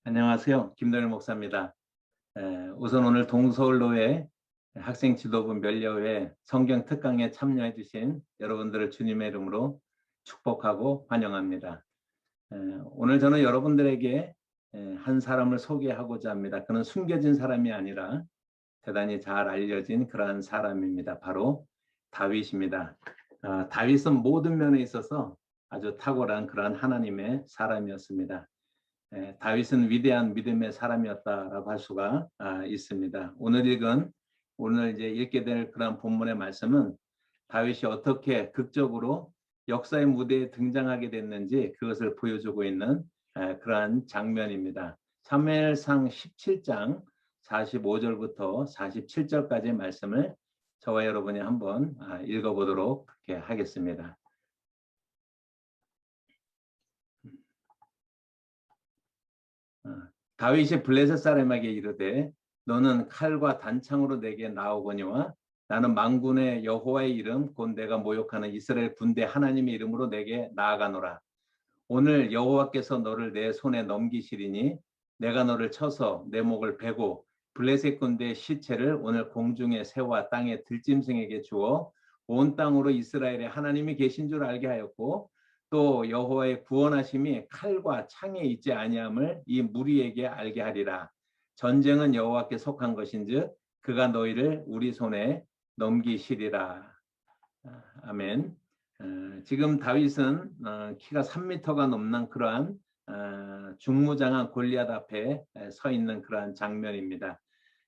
안녕하세요. 김동일 목사입니다. 우선 오늘 동서울로회 학생 지도부 면려회 성경 특강에 참여해 주신 여러분들을 주님의 이름으로 축복하고 환영합니다. 오늘 저는 여러분들에게 한 사람을 소개하고자 합니다. 그는 숨겨진 사람이 아니라 대단히 잘 알려진 그러한 사람입니다. 바로 다윗입니다. 다윗은 모든 면에 있어서 아주 탁월한 그러한 하나님의 사람이었습니다. 다윗은 위대한 믿음의 사람이었다라고 할 수가 있습니다. 오늘 이제 읽게 될 그런 본문의 말씀은 다윗이 어떻게 극적으로 역사의 무대에 등장하게 됐는지 그것을 보여주고 있는 그러한 장면입니다. 사무엘상 17장 45절부터 47절까지의 말씀을 저와 여러분이 한번 읽어보도록 하겠습니다. 다윗이 블레셋 사람에게 이르되 너는 칼과 단창으로 내게 나오거니와 나는 만군의 여호와의 이름 곧 내가 모욕하는 이스라엘 군대 하나님의 이름으로 내게 나아가노라. 오늘 여호와께서 너를 내 손에 넘기시리니 내가 너를 쳐서 내 목을 베고 블레셋 군대의 시체를 오늘 공중에 새와 땅의 들짐승에게 주어 온 땅으로 이스라엘의 하나님이 계신 줄 알게 하였고 또 여호와의 구원하심이 칼과 창에 있지 아니함을 이 무리에게 알게 하리라. 전쟁은 여호와께 속한 것인즉 그가 너희를 우리 손에 넘기시리라. 아멘. 지금 다윗은 키가 3m가 넘는 그러한 중무장한 골리앗 앞에 서 있는 그러한 장면입니다.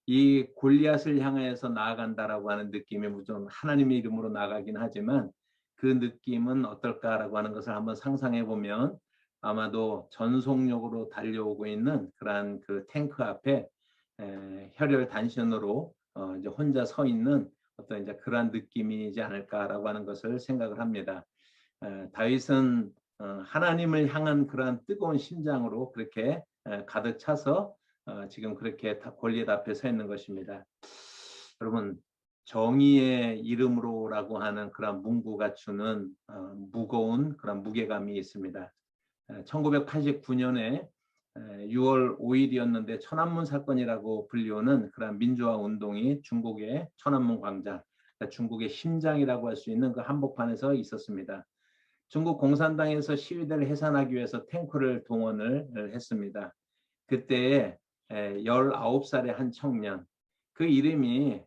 이 골리앗을 향해서 나아간다라고 하는 느낌이 좀 하나님의 이름으로 나가긴 하지만 그 느낌은 어떨까라고 하는 것을 한번 상상해 보면 아마도 전속력으로 달려오고 있는 그러한 그 탱크 앞에 혈혈단신으로 이제 혼자 서 있는 어떤 이제 그러한 느낌이지 않을까라고 하는 것을 생각을 합니다. 다윗은 하나님을 향한 그러한 뜨거운 심장으로 그렇게 가득 차서 지금 그렇게 골리앗 앞에 서 있는 것입니다. 여러분, 정의의 이름으로라고 하는 그런 문구가 주는 무거운 그런 무게감이 있습니다. 1989년에 6월 5일이었는데 천안문 사건이라고 불리우는 그런 민주화 운동이 중국의 천안문 광장, 그러니까 중국의 심장이라고 할 수 있는 그 한복판에서 있었습니다. 중국 공산당에서 시위대를 해산하기 위해서 탱크를 동원을 했습니다. 그때에 19살의 한 청년, 그 이름이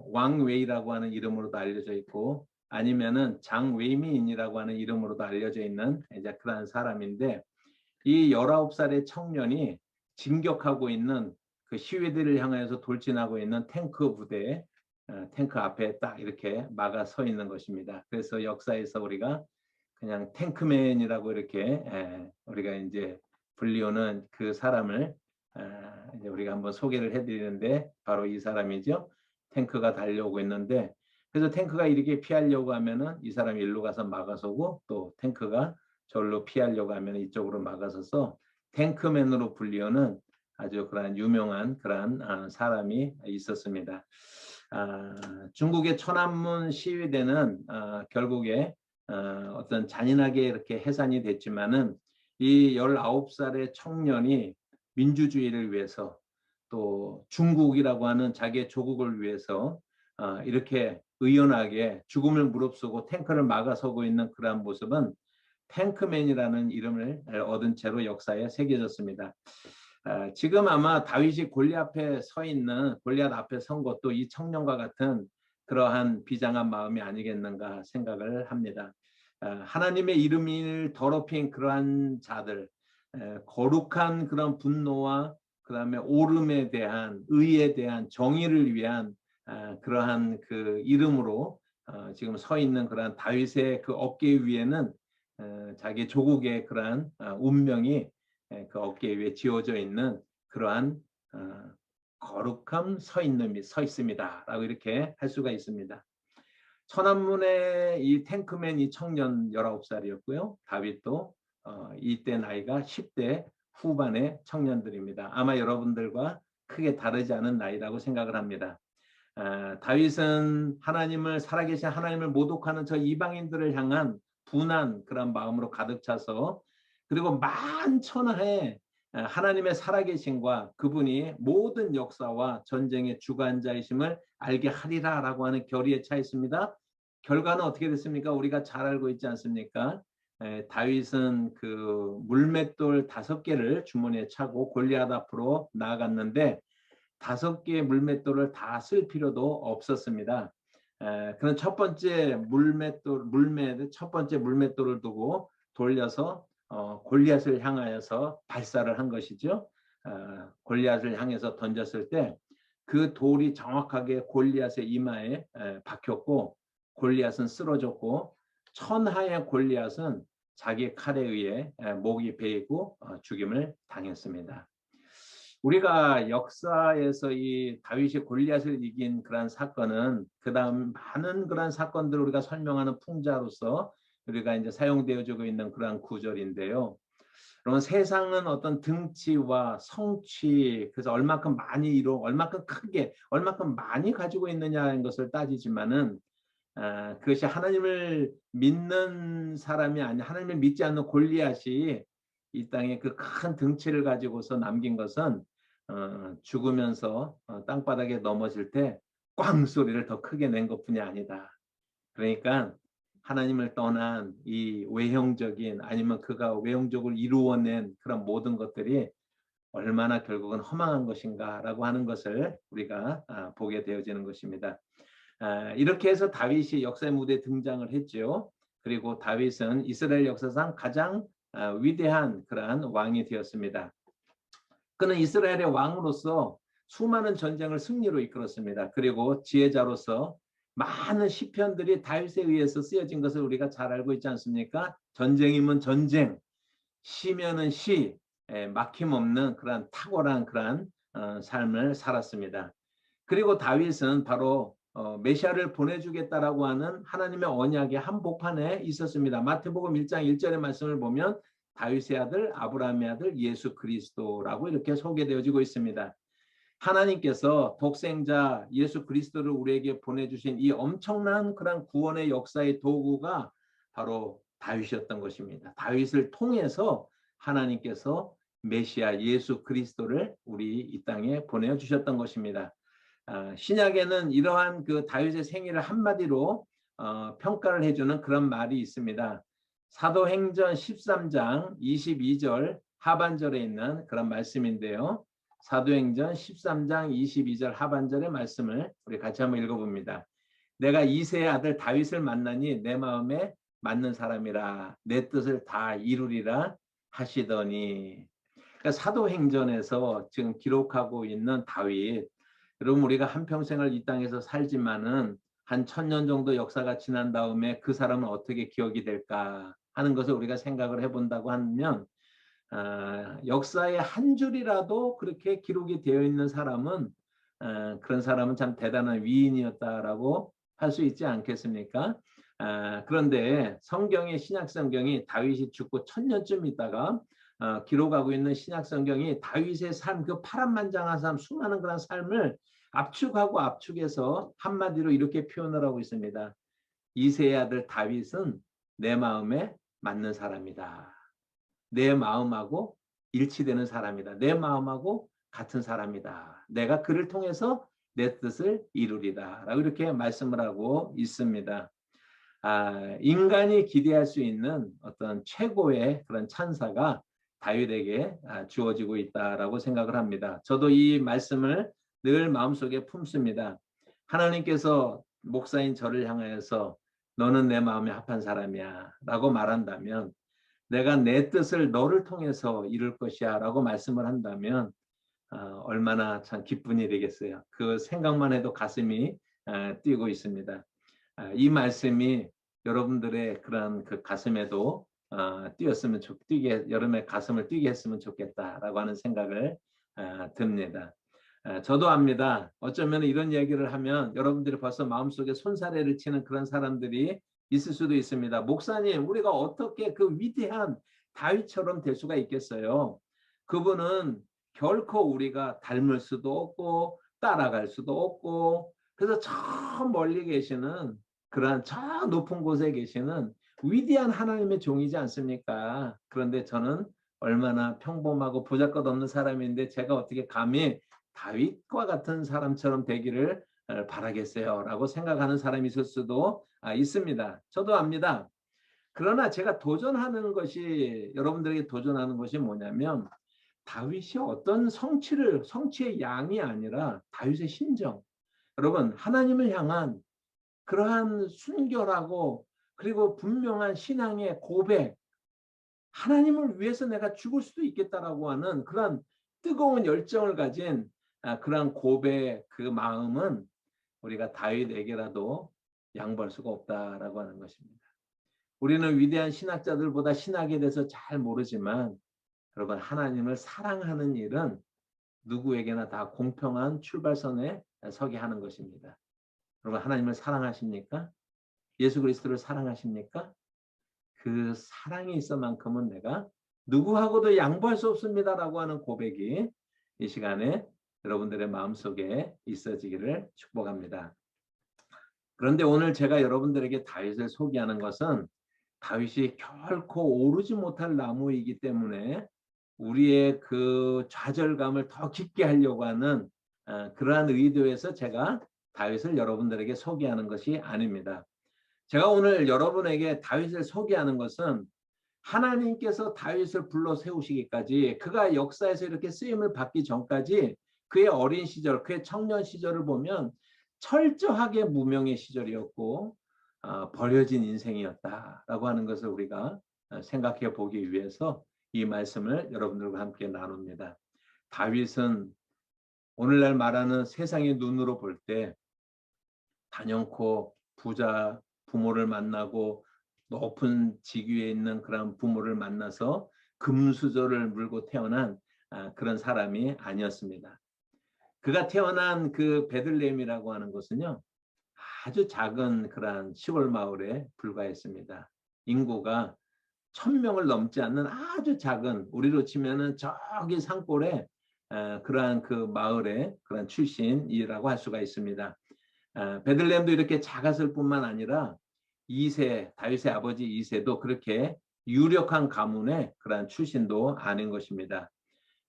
왕웨이라고 하는 이름으로도 알려져 있고 아니면은 장웨이민이라고 하는 이름으로도 알려져 있는 이제 그러한 사람인데 이 19살의 청년이 진격하고 있는 그 시위대를 향해서 돌진하고 있는 탱크 부대에 탱크 앞에 딱 이렇게 막아 서 있는 것입니다. 그래서 역사에서 우리가 그냥 탱크맨이라고 이렇게 우리가 이제 불리우는 그 사람을 이제 우리가 한번 소개를 해드리는데 바로 이 사람이죠. 탱크가 달려오고 있는데 그래서 탱크가 이렇게 피하려고 하면은 이 사람이 일로 가서 막아서고 또 탱크가 절로 피하려고 하면 이쪽으로 막아서서 탱크맨으로 불리우는 아주 그러한 유명한 그러한 사람이 있었습니다. 중국의 천안문 시위대는 결국에 어떤 잔인하게 이렇게 해산이 됐지만은 이 19살의 청년이 민주주의를 위해서 또 중국이라고 하는 자기의 조국을 위해서 이렇게 의연하게 죽음을 무릅쓰고 탱크를 막아서고 있는 그러한 모습은 탱크맨이라는 이름을 얻은 채로 역사에 새겨졌습니다. 지금 아마 다윗이 골리앗 앞에 서 있는 골리앗 앞에 선 것도 이 청년과 같은 그러한 비장한 마음이 아니겠는가 생각을 합니다. 하나님의 이름을 더럽힌 그러한 자들, 거룩한 그런 분노와 그 다음에 옳음에 대한 의에 대한 정의를 위한 그러한 그 이름으로 지금 서 있는 그러한 다윗의 그 어깨 위에는 자기 조국의 그러한 운명이 그 어깨 위에 지어져 있는 그러한 거룩함 서 있습니다라고 이렇게 할 수가 있습니다. 천안문의 이 탱크맨 이 청년 19살이었고요. 다윗도 이때 나이가 10대 후반의 청년들입니다. 아마 여러분들과 크게 다르지 않은 나이라고 생각을 합니다. 다윗은 살아계신 하나님을 모독하는 저 이방인들을 향한 분한 그런 마음으로 가득 차서 그리고 만천하에 하나님의 살아계심과 그분이 모든 역사와 전쟁의 주관자이심을 알게 하리라라고 하는 결의에 차 있습니다. 결과는 어떻게 됐습니까? 우리가 잘 알고 있지 않습니까? 다윗은 그 물맷돌 5개를 주머니에 차고 골리앗 앞으로 나아갔는데 5개의 물맷돌을 다 쓸 필요도 없었습니다. 그런 첫 번째 첫 번째 물맷돌을 두고 돌려서 골리앗을 향하여서 발사를 한 것이죠. 골리앗을 향해서 던졌을 때 그 돌이 정확하게 골리앗의 이마에 박혔고 골리앗은 쓰러졌고 천하의 골리앗은 자기 칼에 의해 목이 베이고 죽임을 당했습니다. 우리가 역사에서 이 다윗이 골리앗을 이긴 그러한 사건은 그다음 많은 그러한 사건들을 우리가 설명하는 풍자로서 우리가 이제 사용되어지고 있는 그러한 구절인데요. 그러면 세상은 어떤 등치와 성취, 그래서 얼마큼 많이 얼마큼 크게, 얼마큼 많이 가지고 있느냐는 것을 따지지만은 그것이 하나님을 믿는 사람이 아니 하나님을 믿지 않는 골리앗이 이 땅에 그 큰 등치를 가지고서 남긴 것은 죽으면서 땅바닥에 넘어질 때 꽝 소리를 더 크게 낸 것뿐이 아니다. 그러니까 하나님을 떠난 이 외형적인 아니면 그가 외형적으로 이루어낸 그런 모든 것들이 얼마나 결국은 허망한 것인가라고 하는 것을 우리가 보게 되어지는 것입니다. 이렇게 해서 다윗이 역사의 무대에 등장을 했죠. 그리고 다윗은 이스라엘 역사상 가장 위대한 그러한 왕이 되었습니다. 그는 이스라엘의 왕으로서 수많은 전쟁을 승리로 이끌었습니다. 그리고 지혜자로서 많은 시편들이 다윗에 의해서 쓰여진 것을 우리가 잘 알고 있지 않습니까? 전쟁이면 전쟁, 시면은 시, 막힘없는 그러한 탁월한 그러한 삶을 살았습니다. 그리고 다윗은 바로 메시아를 보내주겠다라고 하는 하나님의 언약의 한복판에 있었습니다. 마태복음 1장 1절의 말씀을 보면 다윗의 아들 아브라함의 아들 예수 그리스도라고 이렇게 소개되어지고 있습니다. 하나님께서 독생자 예수 그리스도를 우리에게 보내주신 이 엄청난 그런 구원의 역사의 도구가 바로 다윗이었던 것입니다. 다윗을 통해서 하나님께서 메시아 예수 그리스도를 우리 이 땅에 보내주셨던 것입니다. 신약에는 이러한 그 다윗의 생애를 한마디로 평가를 해주는 그런 말이 있습니다. 사도행전 13장 22절 하반절에 있는 그런 말씀인데요. 사도행전 13장 22절 하반절의 말씀을 우리 같이 한번 읽어봅니다. 내가 이새의 아들 다윗을 만나니 내 마음에 맞는 사람이라 내 뜻을 다 이루리라 하시더니. 그러니까 사도행전에서 지금 기록하고 있는 다윗, 여러분 우리가 한평생을 이 땅에서 살지만은 한 1000년 정도 역사가 지난 다음에 그 사람은 어떻게 기억이 될까 하는 것을 우리가 생각을 해본다고 하면 역사의 한 줄이라도 그렇게 기록이 되어 있는 사람은 그런 사람은 참 대단한 위인이었다라고 할 수 있지 않겠습니까? 그런데 성경의 신약 성경이 다윗이 죽고 1000년쯤 있다가 기록하고 있는 신약 성경이 다윗의 삶, 그 파란만장한 삶, 수많은 그런 삶을 압축하고 압축해서 한마디로 이렇게 표현을 하고 있습니다. 이새의 아들 다윗은 내 마음에 맞는 사람이다. 내 마음하고 일치되는 사람이다. 내 마음하고 같은 사람이다. 내가 그를 통해서 내 뜻을 이루리다. 라고 이렇게 말씀을 하고 있습니다. 인간이 기대할 수 있는 어떤 최고의 그런 찬사가 다윗에게 주어지고 있다라고 생각을 합니다. 저도 이 말씀을 늘 마음속에 품습니다. 하나님께서 목사인 저를 향하여서 너는 내 마음에 합한 사람이야 라고 말한다면, 내가 내 뜻을 너를 통해서 이룰 것이야 라고 말씀을 한다면 얼마나 참 기쁜 일이겠어요. 그 생각만 해도 가슴이 뛰고 있습니다. 이 말씀이 여러분들의 그런 그 가슴에도 여러분의 가슴을 뛰게 했으면 좋겠다라고 하는 생각을 듭니다. 저도 압니다. 어쩌면 이런 얘기를 하면 여러분들이 벌써 마음속에 손사래를 치는 그런 사람들이 있을 수도 있습니다. 목사님, 우리가 어떻게 그 위대한 다윗처럼 될 수가 있겠어요? 그분은 결코 우리가 닮을 수도 없고 따라갈 수도 없고, 그래서 저 멀리 계시는 그러한 저 높은 곳에 계시는 위대한 하나님의 종이지 않습니까? 그런데 저는 얼마나 평범하고 보잘것없는 사람인데 제가 어떻게 감히 다윗과 같은 사람처럼 되기를 바라겠어요 라고 생각하는 사람이 있을 수도 있습니다. 저도 압니다. 그러나 제가 도전하는 것이 여러분들에게 도전하는 것이 뭐냐면 다윗이 어떤 성취의 양이 아니라 다윗의 심정. 여러분 하나님을 향한 그러한 순결하고 그리고 분명한 신앙의 고백, 하나님을 위해서 내가 죽을 수도 있겠다라고 하는 그러한 뜨거운 열정을 가진 그러한 고백, 그 마음은 우리가 다윗에게라도 양보할 수가 없다라고 하는 것입니다. 우리는 위대한 신학자들보다 신학에 대해서 잘 모르지만 여러분 하나님을 사랑하는 일은 누구에게나 다 공평한 출발선에 서게 하는 것입니다. 여러분 하나님을 사랑하십니까? 예수 그리스도를 사랑하십니까? 그 사랑이 있어만큼은 내가 누구하고도 양보할 수 없습니다라고 하는 고백이 이 시간에 여러분들의 마음속에 있어지기를 축복합니다. 그런데 오늘 제가 여러분들에게 다윗을 소개하는 것은 다윗이 결코 오르지 못할 나무이기 때문에 우리의 그 좌절감을 더 깊게 하려고 하는 그러한 의도에서 제가 다윗을 여러분들에게 소개하는 것이 아닙니다. 제가 오늘 여러분에게 다윗을 소개하는 것은 하나님께서 다윗을 불러 세우시기까지 그가 역사에서 이렇게 쓰임을 받기 전까지 그의 어린 시절, 그의 청년 시절을 보면 철저하게 무명의 시절이었고 버려진 인생이었다라고 하는 것을 우리가 생각해 보기 위해서 이 말씀을 여러분들과 함께 나눕니다. 다윗은 오늘날 말하는 세상의 눈으로 볼 때 단연코 부자 부모를 만나고 높은 직위에 있는 그런 부모를 만나서 금수저를 물고 태어난 그런 사람이 아니었습니다. 그가 태어난 그 베들레헴이라고 하는 곳은요, 아주 작은 그러한 시골 마을에 불과했습니다. 인구가 1000명을 넘지 않는 아주 작은, 우리로 치면은 저기 산골에 그러한 그 마을의 그런 출신이라고 할 수가 있습니다. 베들레헴도 이렇게 작았을 뿐만 아니라 다윗의 아버지 이새도 그렇게 유력한 가문의 그러한 출신도 아닌 것입니다.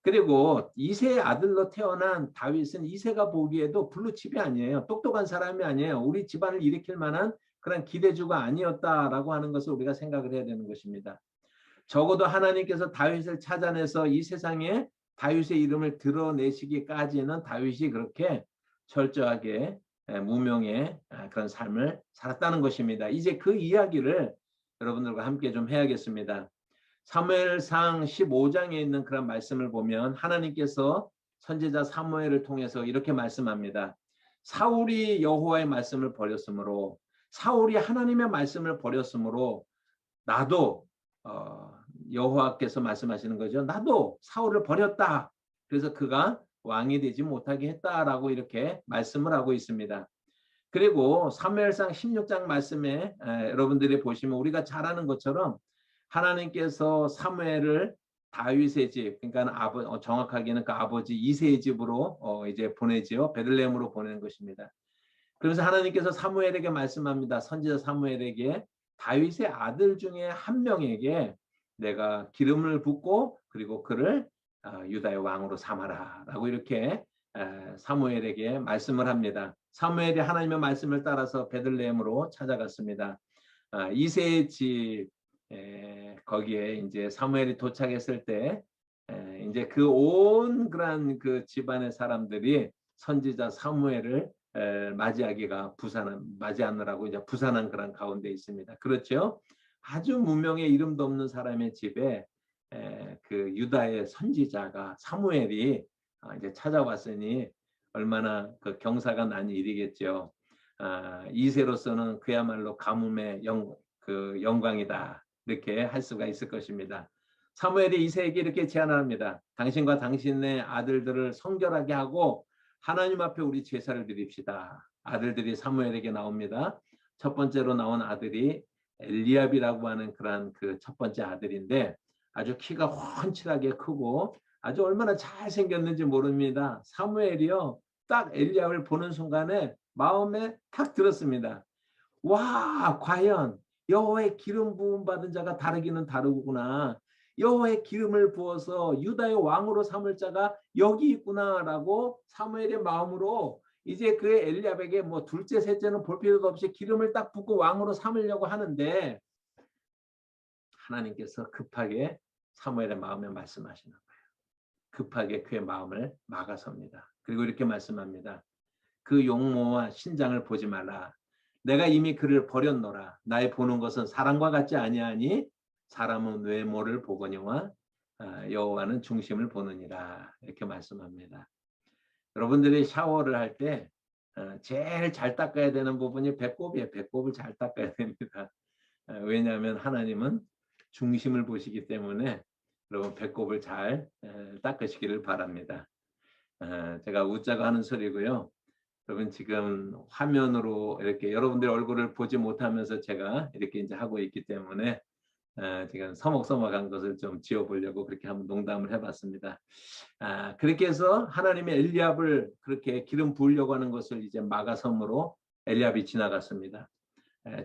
그리고 이새의 아들로 태어난 다윗은 이새가 보기에도 블루칩이 아니에요. 똑똑한 사람이 아니에요. 우리 집안을 일으킬 만한 그런 기대주가 아니었다라고 하는 것을 우리가 생각을 해야 되는 것입니다. 적어도 하나님께서 다윗을 찾아내서 이 세상에 다윗의 이름을 드러내시기까지는 다윗이 그렇게 철저하게 무명의 그런 삶을 살았다는 것입니다. 이제 그 이야기를 여러분들과 함께 좀 해야겠습니다. 사무엘상 15장에 있는 그런 말씀을 보면 하나님께서 선지자 사무엘을 통해서 이렇게 말씀합니다. 사울이 여호와의 말씀을 버렸으므로, 사울이 하나님의 말씀을 버렸으므로 나도 여호와께서 말씀하시는 거죠. 나도 사울을 버렸다. 그래서 그가 왕이 되지 못하게 했다라고 이렇게 말씀을 하고 있습니다. 그리고 사무엘상 16장 말씀에 여러분들이 보시면 우리가 잘 아는 것처럼 하나님께서 사무엘을 다윗의 집, 그러니까 정확하게는 그 아버지 이새의 집으로 이제 보내지요. 베들레헴으로 보내는 것입니다. 그래서 하나님께서 사무엘에게 말씀합니다. 선지자 사무엘에게 다윗의 아들 중에 한 명에게 내가 기름을 붓고 그리고 그를 유다의 왕으로 삼아라 라고 이렇게 사무엘에게 말씀을 합니다. 사무엘이 하나님의 말씀을 따라서 베들레헴으로 찾아갔습니다. 이새의 집 거기에 이제 사무엘이 도착했을 때 이제 그 온 그런 그 집안의 사람들이 선지자 사무엘을 맞이하느라고 이제 부산한 그런 가운데 있습니다. 그렇죠? 아주 무명의 이름도 없는 사람의 집에 그 유다의 선지자가 사무엘이 이제 찾아왔으니 얼마나 그 경사가 난 일이겠죠. 이세로서는 그야말로 가뭄의 영광이다. 이렇게 할 수가 있을 것입니다. 사무엘이 이새에게 이렇게 제안합니다. 당신과 당신의 아들들을 성결하게 하고 하나님 앞에 우리 제사를 드립시다. 아들들이 사무엘에게 나옵니다. 첫 번째로 나온 아들이 엘리압이라고 하는 그런 그 첫 번째 아들인데 아주 키가 훤칠하게 크고 아주 얼마나 잘생겼는지 모릅니다. 사무엘이요. 딱 엘리압을 보는 순간에 마음에 탁 들었습니다. 와, 과연 여호와의 기름 부음 받은 자가 다르기는 다르구나. 여호와의 기름을 부어서 유다의 왕으로 삼을 자가 여기 있구나라고 사무엘의 마음으로 이제 그 엘리압에게 뭐 둘째 셋째는 볼 필요도 없이 기름을 딱 붓고 왕으로 삼으려고 하는데 하나님께서 급하게 사무엘의 마음에 말씀하시는 거예요. 급하게 그의 마음을 막아섭니다. 그리고 이렇게 말씀합니다. 그 용모와 신장을 보지 말라. 내가 이미 그를 버렸노라. 나의 보는 것은 사람과 같지 아니하니 사람은 외모를 보거니와 여호와는 중심을 보느니라. 이렇게 말씀합니다. 여러분들이 샤워를 할 때 제일 잘 닦아야 되는 부분이 배꼽이에요. 배꼽을 잘 닦아야 됩니다. 왜냐하면 하나님은 중심을 보시기 때문에 여러분 배꼽을 잘 닦으시기를 바랍니다. 제가 웃자고 하는 소리고요. 여러분 지금 화면으로 이렇게 여러분들 얼굴을 보지 못하면서 제가 이렇게 이제 하고 있기 때문에 지금 서먹서먹한 것을 좀 지워보려고 그렇게 한번 농담을 해봤습니다. 그렇게 해서 하나님의 엘리압을 그렇게 기름 부으려고 하는 것을 이제 막아섬으로 엘리압이 지나갔습니다.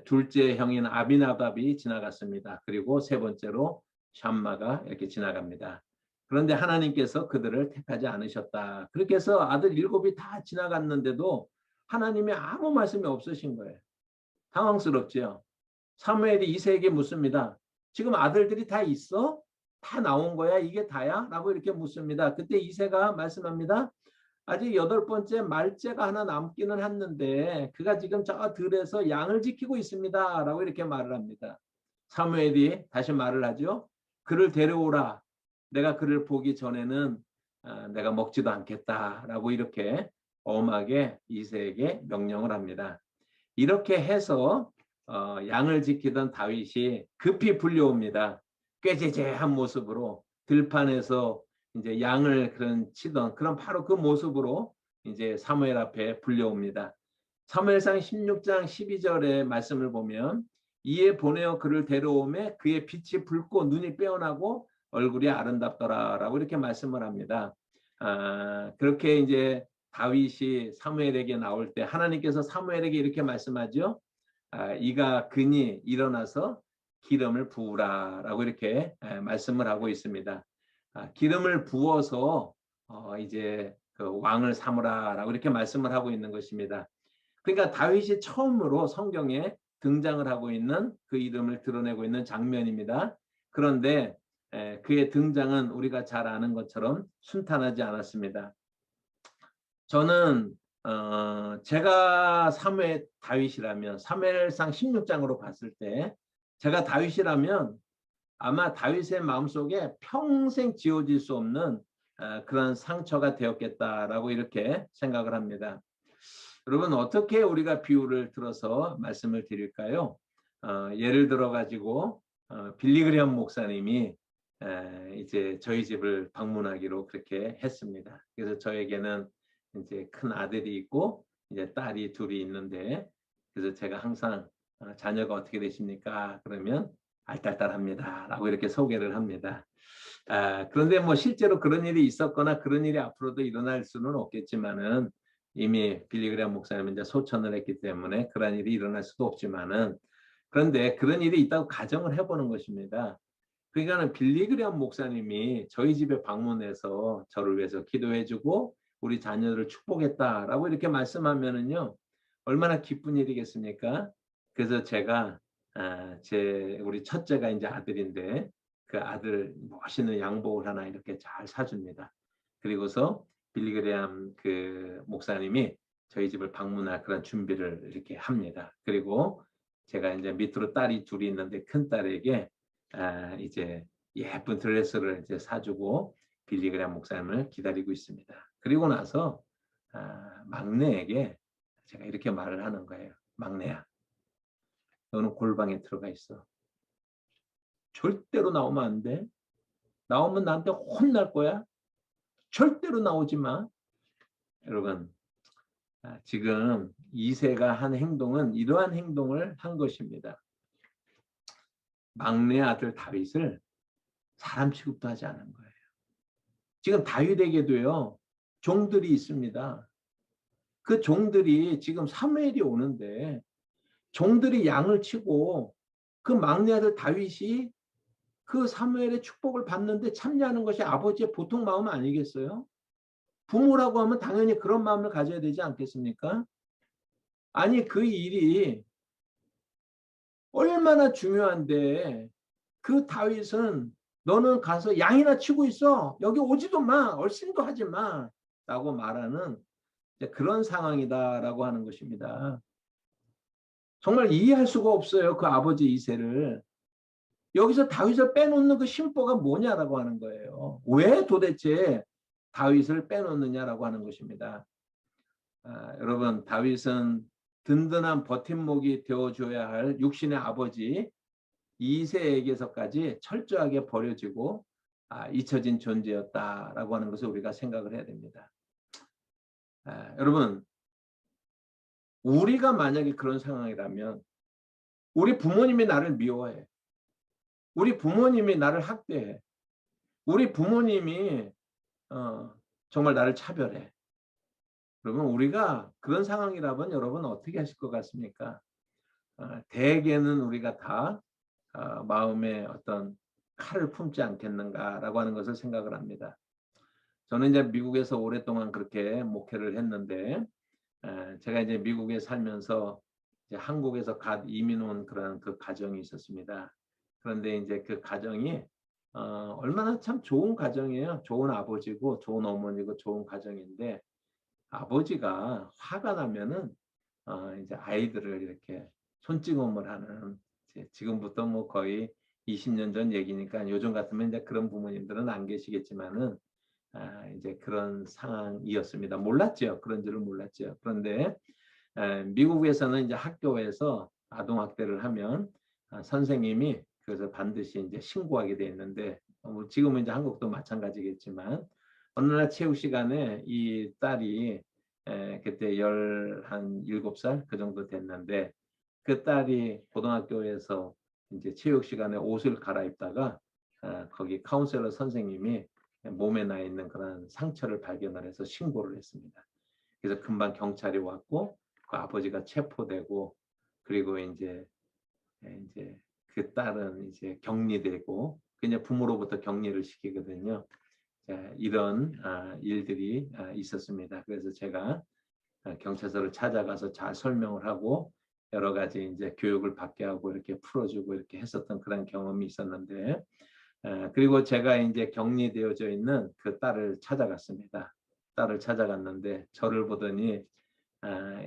둘째 형인 아비나답이 지나갔습니다. 그리고 세 번째로 샴마가 이렇게 지나갑니다. 그런데 하나님께서 그들을 택하지 않으셨다. 그렇게 해서 아들 7이 다 지나갔는데도 하나님의 아무 말씀이 없으신 거예요. 당황스럽죠. 사무엘이 이새에게 묻습니다. 지금 아들들이 다 있어? 다 나온 거야? 이게 다야? 라고 이렇게 묻습니다. 그때 이새가 말씀합니다. 아직 8번째 말째가 하나 남기는 했는데 그가 지금 저 들에서 양을 지키고 있습니다. 라고 이렇게 말을 합니다. 사무엘이 다시 말을 하죠. 그를 데려오라. 내가 그를 보기 전에는 내가 먹지도 않겠다. 라고 이렇게 엄하게 이새에게 명령을 합니다. 이렇게 해서 양을 지키던 다윗이 급히 불려옵니다. 꾀죄죄한 모습으로 들판에서 이제 양을 치던 그런 바로 그 모습으로 이제 사무엘 앞에 불려옵니다. 사무엘상 16장 12절의 말씀을 보면 이에 보내어 그를 데려오매 그의 빛이 붉고 눈이 빼어나고 얼굴이 아름답더라라고 이렇게 말씀을 합니다. 그렇게 이제 다윗이 사무엘에게 나올 때 하나님께서 사무엘에게 이렇게 말씀하죠. 이가 그니 일어나서 기름을 부으라라고 이렇게 말씀을 하고 있습니다. 기름을 부어서 이제 그 왕을 삼으라라고 이렇게 말씀을 하고 있는 것입니다. 그러니까 다윗이 처음으로 성경에 등장을 하고 있는 그 이름을 드러내고 있는 장면입니다. 그런데 그의 등장은 우리가 잘 아는 것처럼 순탄하지 않았습니다. 저는 제가 다윗이라면 사무엘상 16장으로 봤을 때 제가 다윗이라면 아마 다윗의 마음속에 평생 지워질 수 없는 그런 상처가 되었겠다라고 이렇게 생각을 합니다. 여러분 어떻게 우리가 비유를 들어서 말씀을 드릴까요? 예를 들어 가지고 빌리그레엄 목사님이 이제 저희 집을 방문하기로 그렇게 했습니다. 그래서 저에게는 이제 큰 아들이 있고 이제 딸이 둘이 있는데 그래서 제가 항상 자녀가 어떻게 되십니까? 그러면 알딸딸합니다. 라고 이렇게 소개를 합니다. 그런데 뭐 실제로 그런 일이 있었거나 그런 일이 앞으로도 일어날 수는 없겠지만은 이미 빌리그레엄 목사님은 이제 소천을 했기 때문에 그런 일이 일어날 수도 없지만은 그런데 그런 일이 있다고 가정을 해보는 것입니다. 그러니까는 빌리그레엄 목사님이 저희 집에 방문해서 저를 위해서 기도해주고 우리 자녀를 축복했다라고 이렇게 말씀하면은요 얼마나 기쁜 일이겠습니까? 그래서 제가 우리 첫째가 이제 아들인데 그 아들 멋있는 양복을 하나 이렇게 잘 사줍니다. 그리고서 빌리그레엄 그 목사님이 저희 집을 방문할 그런 준비를 이렇게 합니다. 그리고 제가 이제 밑으로 딸이 둘이 있는데 큰 딸에게 이제 예쁜 드레스를 이제 사주고 빌리그레엄 목사님을 기다리고 있습니다. 그리고 나서 막내에게 제가 이렇게 말을 하는 거예요. 막내야, 너는 골방에 들어가 있어. 절대로 나오면 안 돼. 나오면 나한테 혼날 거야. 절대로 나오지 마. 여러분, 지금 이새가 한 행동은 이러한 행동을 한 것입니다. 막내 아들 다윗을 사람 취급도 하지 않은 거예요. 지금 다윗에게도요. 종들이 있습니다. 그 종들이 지금 사무엘이 오는데 종들이 양을 치고 그 막내 아들 다윗이 그 사무엘의 축복을 받는데 참여하는 것이 아버지의 보통 마음 아니겠어요? 부모라고 하면 당연히 그런 마음을 가져야 되지 않겠습니까? 아니 그 일이 얼마나 중요한데 그 다윗은 너는 가서 양이나 치고 있어. 여기 오지도 마. 얼씬도 하지 마. 라고 말하는 그런 상황이다라고 하는 것입니다. 정말 이해할 수가 없어요. 그 아버지 이세를. 여기서 다윗을 빼놓는 그 심보가 뭐냐라고 하는 거예요. 왜 도대체 다윗을 빼놓느냐라고 하는 것입니다. 여러분 다윗은 든든한 버팀목이 되어줘야 할 육신의 아버지 이세에게서까지 철저하게 버려지고 잊혀진 존재였다라고 하는 것을 우리가 생각을 해야 됩니다. 여러분 우리가 만약에 그런 상황이라면 우리 부모님이 나를 미워해. 우리 부모님이 나를 학대해. 우리 부모님이 정말 나를 차별해. 그러면 우리가 그런 상황이라면 여러분 어떻게 하실 것 같습니까? 대개는 우리가 다 마음에 어떤 칼을 품지 않겠는가라고 하는 것을 생각을 합니다. 저는 이제 미국에서 오랫동안 그렇게 목회를 했는데 제가 이제 미국에 살면서 이제 한국에서 갓 이민 온 그런 그 가정이 있었습니다. 그런데 이제 그 가정이 얼마나 참 좋은 가정이에요. 좋은 아버지고 좋은 어머니고 좋은 가정인데 아버지가 화가 나면은 이제 아이들을 이렇게 손찌검을 하는 지금부터 뭐 거의 20년 전 얘기니까 요즘 같으면 이제 그런 부모님들은 안 계시겠지만은 이제 그런 상황이었습니다. 몰랐죠. 그런 줄은 몰랐죠. 그런데 미국에서는 이제 학교에서 아동학대를 하면 선생님이 그래서 반드시 이제 신고하게 돼 있는데 지금은 이제 한국도 마찬가지겠지만 어느 날 체육 시간에 이 딸이 그때 17살 그 정도 됐는데 그 딸이 고등학교에서 이제 체육 시간에 옷을 갈아입다가 거기 카운셀러 선생님이 몸에 나 있는 그런 상처를 발견을 해서 신고를 했습니다. 그래서 금방 경찰이 왔고 그 아버지가 체포되고 그리고 이제 그 딸은 이제 격리되고 그냥 부모로부터 격리를 시키거든요. 자, 이런 일들이 있었습니다. 그래서 제가 경찰서를 찾아가서 잘 설명을 하고 여러 가지 이제 교육을 받게 하고 이렇게 풀어주고 이렇게 했었던 그런 경험이 있었는데 그리고 제가 이제 격리되어져 있는 그 딸을 찾아갔습니다. 딸을 찾아갔는데 저를 보더니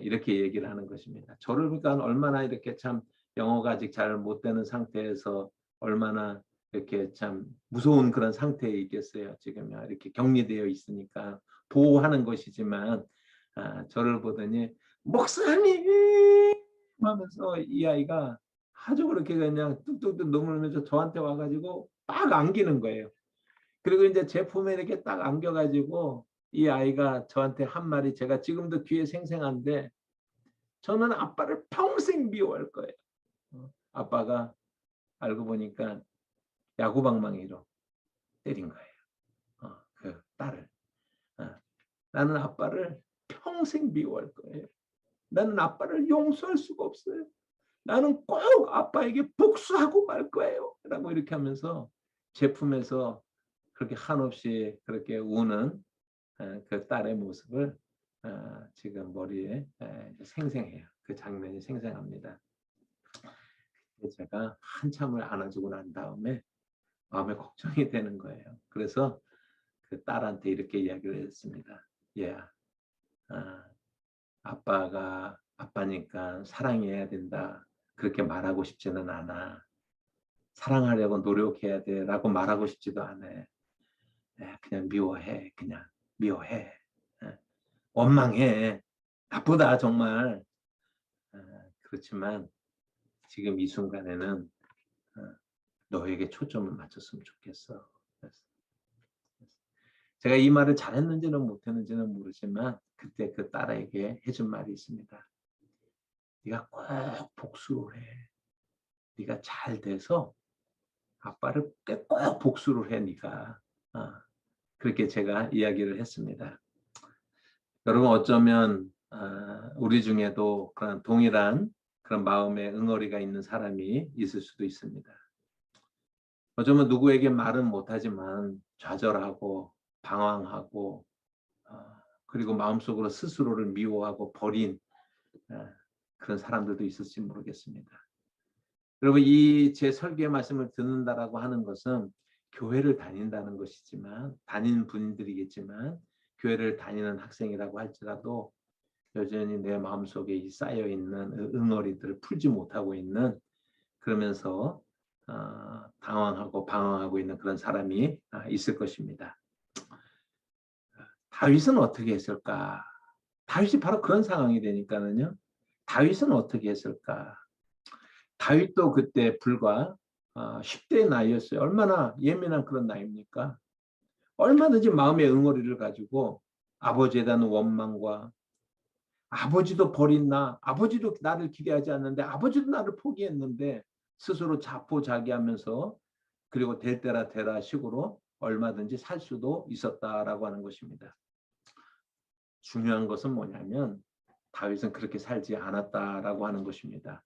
이렇게 얘기를 하는 것입니다. 저를 보니까 얼마나 이렇게 참 영어가 아직 잘 못 되는 상태에서 얼마나 이렇게 참 무서운 그런 상태에 있겠어요. 지금 이렇게 격리되어 있으니까 보호하는 것이지만 저를 보더니 목사님 하면서 이 아이가 아주 그렇게 그냥 뚝뚝뚝 눈물 흘면서 저한테 와가지고 딱 안기는 거예요. 그리고 이제 제 품에 이렇게 딱 안겨가지고 이 아이가 저한테 한 말이 제가 지금도 귀에 생생한데 저는 아빠를 평생 미워할 거예요. 아빠가 알고 보니까 야구방망이로 때린 거예요. 그 딸을. 나는 아빠를 평생 미워할 거예요. 나는 아빠를 용서할 수가 없어요. 나는 꼭 아빠에게 복수하고 말 거예요. 라고 이렇게 하면서 제품에서 그렇게 한없이 그렇게 우는 그 딸의 모습을 지금 머리에 생생해요. 그 장면이 생생합니다. 제가 한참을 안아주고 난 다음에 마음에 걱정이 되는 거예요. 그래서 그 딸한테 이렇게 이야기를 했습니다. 얘야, 아빠가 아빠니까 사랑해야 된다. 그렇게 말하고 싶지는 않아. 사랑하려고 노력해야 돼라고 말하고 싶지도 않아. 그냥 미워해. 그냥 미워해. 원망해. 나쁘다 정말. 그렇지만 지금 이 순간에는 너에게 초점을 맞췄으면 좋겠어. 제가 이 말을 잘했는지는 못했는지는 모르지만 그때 그 딸에게 해준 말이 있습니다. 네가 꼭 복수를 해. 네가 잘 돼서 아빠를 꼭 복수를 해. 네가. 그렇게 제가 이야기를 했습니다. 여러분 어쩌면 우리 중에도 그런 동일한 그런 마음의 응어리가 있는 사람이 있을 수도 있습니다. 어쩌면 누구에게 말은 못하지만 좌절하고 방황하고 그리고 마음속으로 스스로를 미워하고 버린 어, 그런 사람들도 있을지 모르겠습니다. 여러분 이 제 설교의 말씀을 듣는다라고 하는 것은 교회를 다닌다는 것이지만 다니는 분들이겠지만 교회를 다니는 학생이라고 할지라도 여전히 내 마음속에 쌓여 있는 응어리들을 풀지 못하고 있는 그러면서 당황하고 방황하고 있는 그런 사람이 있을 것입니다. 다윗은 어떻게 했을까? 다윗이 바로 그런 상황이 되니까는요. 다윗은 어떻게 했을까? 다윗도 그때 불과 10대의 나이였어요. 얼마나 예민한 그런 나이입니까? 얼마든지 마음의 응어리를 가지고 아버지에 대한 원망과 아버지도 버린 나, 아버지도 나를 기대하지 않는데 아버지도 나를 포기했는데 스스로 자포자기하면서 그리고 될 때라 되라 식으로 얼마든지 살 수도 있었다라고 하는 것입니다. 중요한 것은 뭐냐면 다윗은 그렇게 살지 않았다라고 하는 것입니다.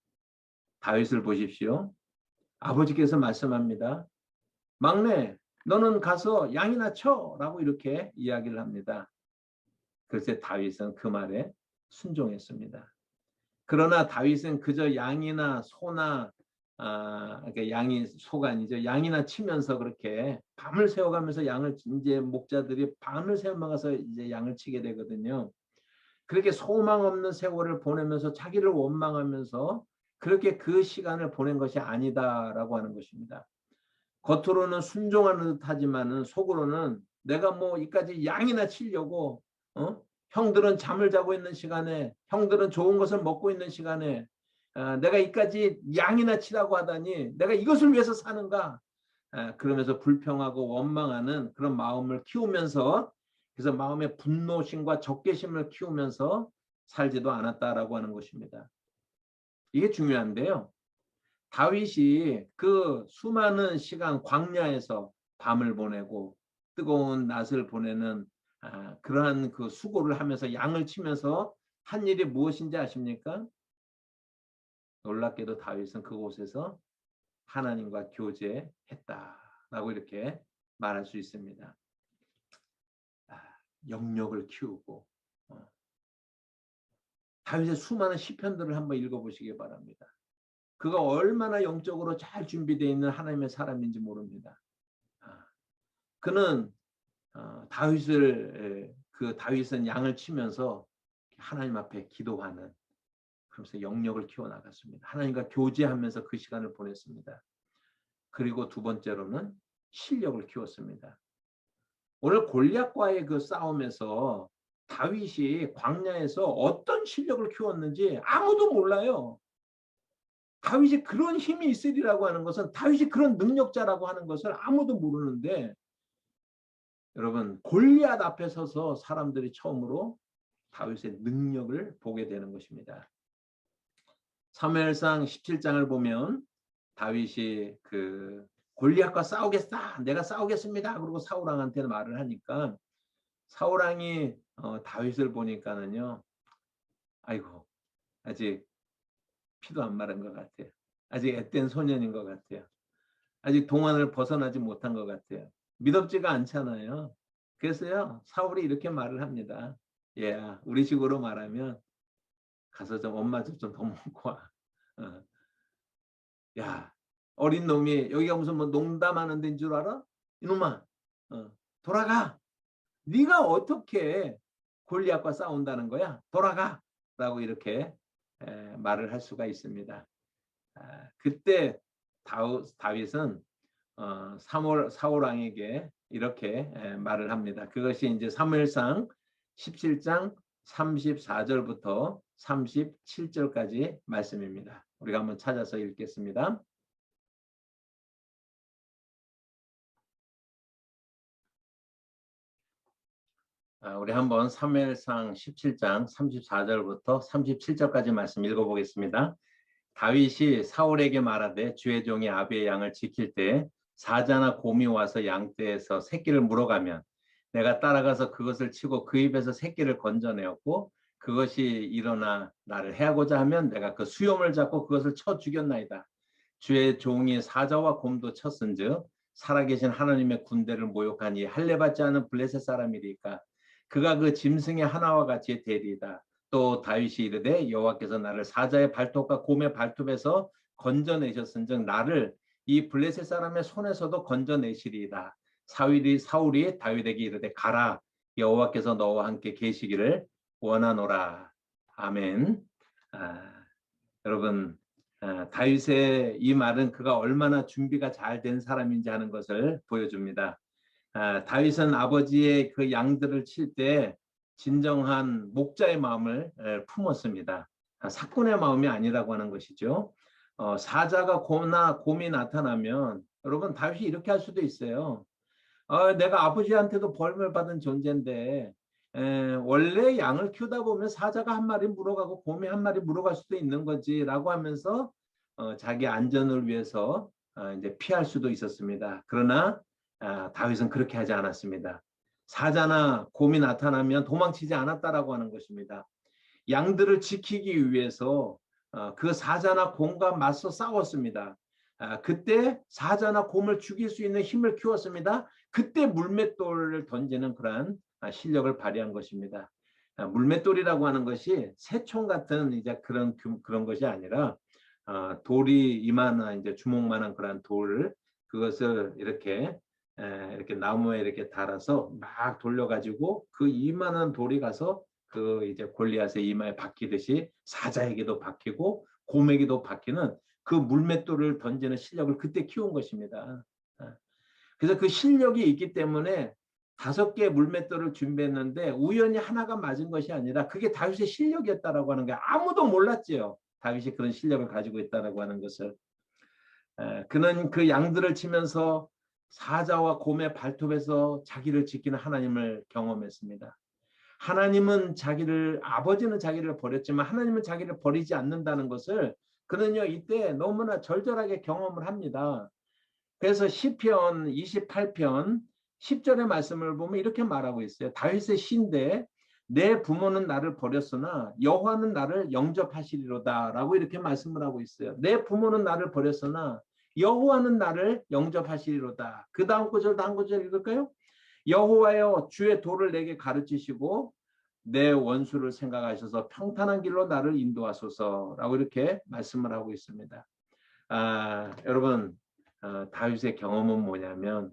다윗을 보십시오. 아버지께서 말씀합니다. 막내, 너는 가서 양이나 쳐라고 이렇게 이야기를 합니다. 그래서 다윗은 그 말에 순종했습니다. 그러나 다윗은 그저 양이나 소나 그러니까 양이 소가 아니죠. 양이나 치면서 그렇게 밤을 새워가면서 양을 이제 목자들이 밤을 새워가서 이제 양을 치게 되거든요. 그렇게 소망 없는 세월을 보내면서 자기를 원망하면서 그렇게 그 시간을 보낸 것이 아니다라고 하는 것입니다. 겉으로는 순종하는 듯하지만은 속으로는 내가 뭐 이까지 양이나 치려고 형들은 잠을 자고 있는 시간에 형들은 좋은 것을 먹고 있는 시간에 내가 이까지 양이나 치라고 하다니 내가 이것을 위해서 사는가 그러면서 불평하고 원망하는 그런 마음을 키우면서 그래서 마음의 분노심과 적개심을 키우면서 살지도 않았다라고 하는 것입니다. 이게 중요한데요. 다윗이 그 수많은 시간 광야에서 밤을 보내고 뜨거운 낮을 보내는 그러한 그 수고를 하면서 양을 치면서 한 일이 무엇인지 아십니까? 놀랍게도 다윗은 그곳에서 하나님과 교제했다라고 이렇게 말할 수 있습니다. 영역을 키우고 다윗의 수많은 시편들을 한번 읽어보시기 바랍니다. 그가 얼마나 영적으로 잘 준비되어 있는 하나님의 사람인지 모릅니다. 그는 다윗은 양을 치면서 하나님 앞에 기도하는 그러면서 영역을 키워나갔습니다. 하나님과 교제하면서 그 시간을 보냈습니다. 그리고 두 번째로는 실력을 키웠습니다. 오늘 골리앗과의 그 싸움에서 다윗이 광야에서 어떤 실력을 키웠는지 아무도 몰라요. 다윗이 그런 힘이 있으리라고 하는 것은 다윗이 그런 능력자라고 하는 것을 아무도 모르는데 여러분 골리앗 앞에 서서 사람들이 처음으로 다윗의 능력을 보게 되는 것입니다. 사무엘상 17장을 보면 다윗이 그 골리앗과 싸우겠다. 내가 싸우겠습니다. 그리고 사울왕한테 말을 하니까 사울왕이 다윗을 보니까는요. 아이고 아직 피도 안 마른 것 같아요. 아직 앳된 소년인 것 같아요. 아직 동안을 벗어나지 못한 것 같아요. 믿음지가 않잖아요. 그래서요 사울이 이렇게 말을 합니다. 얘야 우리 식으로 말하면 가서 좀 엄마 좀 더 먹고 와. 야 어린 놈이 여기가 무슨 뭐 농담하는 데인 줄 알아? 이놈아 돌아가. 네가 어떻게 골리앗과 싸운다는 거야? 돌아가. 라고 이렇게 말을 할 수가 있습니다. 그때 다윗은 사울 왕에게 이렇게 말을 합니다. 그것이 이제 사무엘상 17장 34절부터 37절까지 말씀입니다. 우리가 한번 찾아서 읽겠습니다. 우리 한번 사무엘상 17장 34절부터 37절까지 말씀 읽어보겠습니다. 다윗이 사울에게 말하되 주의 종이 아비의 양을 지킬 때 사자나 곰이 와서 양떼에서 새끼를 물어가면 내가 따라가서 그것을 치고 그 입에서 새끼를 건져내었고 그것이 일어나 나를 해하고자 하면 내가 그 수염을 잡고 그것을 쳐 죽였나이다. 주의 종이 사자와 곰도 쳤은즉 살아계신 하나님의 군대를 모욕하니 할례받지 않은 블레셋 사람이리까 그가 그 짐승의 하나와 같이 되리이다. 또 다윗이 이르되 여호와께서 나를 사자의 발톱과 곰의 발톱에서 건져내셨은즉 나를 이 블레셋 사람의 손에서도 건져내시리이다. 사울이 다윗에게 이르되 가라 여호와께서 너와 함께 계시기를 원하노라. 아멘. 여러분 다윗의 이 말은 그가 얼마나 준비가 잘 된 사람인지 하는 것을 보여줍니다. 다윗은 아버지의 그 양들을 칠 때 진정한 목자의 마음을 품었습니다. 사꾼의 마음이 아니라고 하는 것이죠. 사자가 곰이 나타나면 여러분 다윗이 이렇게 할 수도 있어요. 내가 아버지한테도 벌을 받은 존재인데 원래 양을 키우다 보면 사자가 한 마리 물어가고 곰이 한 마리 물어갈 수도 있는 거지라고 하면서 자기 안전을 위해서 이제 피할 수도 있었습니다. 그러나 다윗은 그렇게 하지 않았습니다. 사자나 곰이 나타나면 도망치지 않았다라고 하는 것입니다. 양들을 지키기 위해서 그 사자나 곰과 맞서 싸웠습니다. 그때 사자나 곰을 죽일 수 있는 힘을 키웠습니다. 그때 물맷돌을 던지는 그러한 실력을 발휘한 것입니다. 물맷돌이라고 하는 것이 새총 같은 이제 그런 것이 아니라 돌이 이만한 이제 주먹만한 그런 돌을 그것을 이렇게 나무에 이렇게 달아서 막 돌려가지고 그 이만한 돌이 가서 그 이제 골리앗의 이마에 박히듯이 사자에게도 박히고 곰에게도 박히는 그 물맷돌을 던지는 실력을 그때 키운 것입니다. 그래서 그 실력이 있기 때문에 5개의 물맷돌을 준비했는데 우연히 하나가 맞은 것이 아니라 그게 다윗의 실력이었다라고 하는 게 아무도 몰랐지요. 다윗이 그런 실력을 가지고 있다라고 하는 것을. 그는 그 양들을 치면서 사자와 곰의 발톱에서 자기를 지키는 하나님을 경험했습니다. 하나님은 아버지는 자기를 버렸지만 하나님은 자기를 버리지 않는다는 것을 그는요 이때 너무나 절절하게 경험을 합니다. 그래서 시편 28편 10절의 말씀을 보면 이렇게 말하고 있어요. 다윗의 시인데 내 부모는 나를 버렸으나 여호와는 나를 영접하시리로다 라고 이렇게 말씀을 하고 있어요. 내 부모는 나를 버렸으나 여호와는 나를 영접하시리로다. 그 다음 구절도 한 구절 읽을까요? 여호와여 주의 도를 내게 가르치시고 내 원수를 생각하셔서 평탄한 길로 나를 인도하소서라고 이렇게 말씀을 하고 있습니다. 여러분 다윗의 경험은 뭐냐면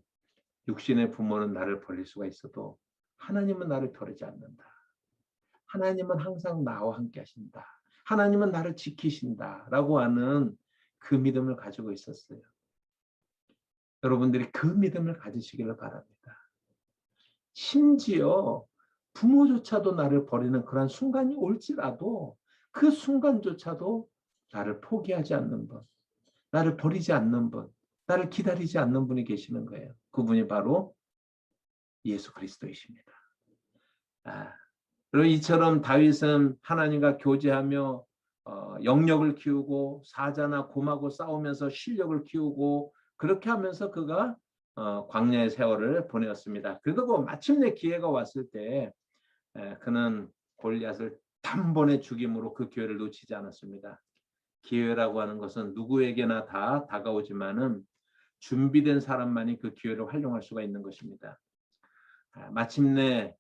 육신의 부모는 나를 버릴 수가 있어도 하나님은 나를 버리지 않는다. 하나님은 항상 나와 함께 하신다. 하나님은 나를 지키신다 라고 하는 그 믿음을 가지고 있었어요. 여러분들이 그 믿음을 가지시기를 바랍니다. 심지어 부모조차도 나를 버리는 그런 순간이 올지라도 그 순간조차도 나를 포기하지 않는 분, 나를 버리지 않는 분, 나를 기다리지 않는 분이 계시는 거예요. 그분이 바로 예수 그리스도이십니다. 그리고 이처럼 다윗은 하나님과 교제하며 영역을 키우고 사자나 곰하고 싸우면서 실력을 키우고 그렇게 하면서 그가 광야의 세월을 보내었습니다. 그리고 마침내 기회가 왔을 때 그는 골리앗을 단번에 죽임으로 그 기회를 놓치지 않았습니다. 기회라고 하는 것은 누구에게나 다 다가오지만은 준비된 사람만이 그 기회를 활용할 수가 있는 것입니다. 마침내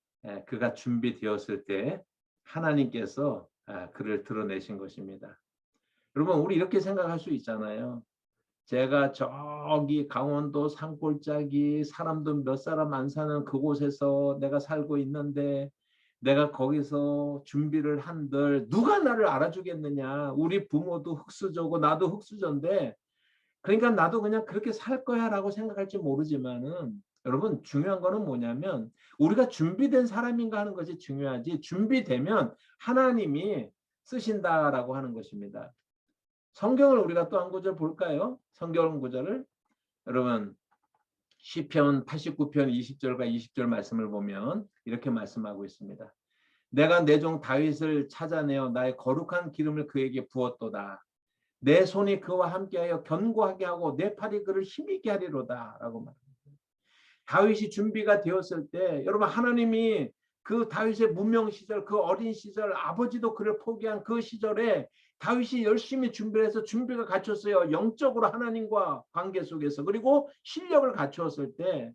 그가 준비되었을 때 하나님께서 그를 드러내신 것입니다. 여러분 우리 이렇게 생각할 수 있잖아요. 제가 저기 강원도 산골짜기 사람도 몇 사람 안 사는 그곳에서 내가 살고 있는데 내가 거기서 준비를 한들 누가 나를 알아주겠느냐. 우리 부모도 흙수저고 나도 흙수저인데 그러니까 나도 그냥 그렇게 살 거야 라고 생각할지 모르지만은 여러분 중요한 거는 뭐냐면 우리가 준비된 사람인가 하는 것이 중요하지 준비되면 하나님이 쓰신다라고 하는 것입니다. 성경을 우리가 또 한 구절 볼까요? 성경 구절을 여러분 시편 89편 20절과 20절 말씀을 보면 이렇게 말씀하고 있습니다. 내가 내 종 다윗을 찾아내어 나의 거룩한 기름을 그에게 부었도다. 내 손이 그와 함께하여 견고하게 하고 내 팔이 그를 힘있게 하리로다 라고 말합니다. 다윗이 준비가 되었을 때 여러분 하나님이 그 다윗의 무명 시절 그 어린 시절 아버지도 그를 포기한 그 시절에 다윗이 열심히 준비를 해서 준비가 갖췄어요. 영적으로 하나님과 관계 속에서. 그리고 실력을 갖추었을 때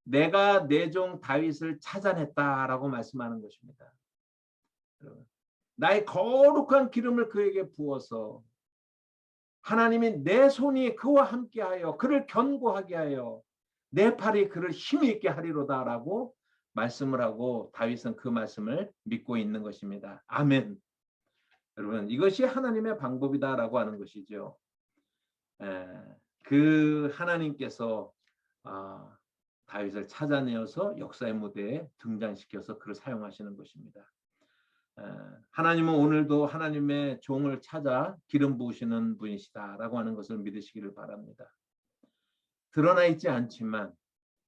내가 내 종 다윗을 찾아냈다라고 말씀하는 것입니다. 나의 거룩한 기름을 그에게 부어서 하나님이 내 손이 그와 함께하여 그를 견고하게 하여 내 팔이 그를 힘이 있게 하리로다라고 말씀을 하고 다윗은 그 말씀을 믿고 있는 것입니다. 아멘. 여러분 이것이 하나님의 방법이다라고 하는 것이죠. 그 하나님께서 다윗을 찾아내어서 역사의 무대에 등장시켜서 그를 사용하시는 것입니다. 하나님은 오늘도 하나님의 종을 찾아 기름 부으시는 분이시다라고 하는 것을 믿으시기를 바랍니다. 드러나 있지 않지만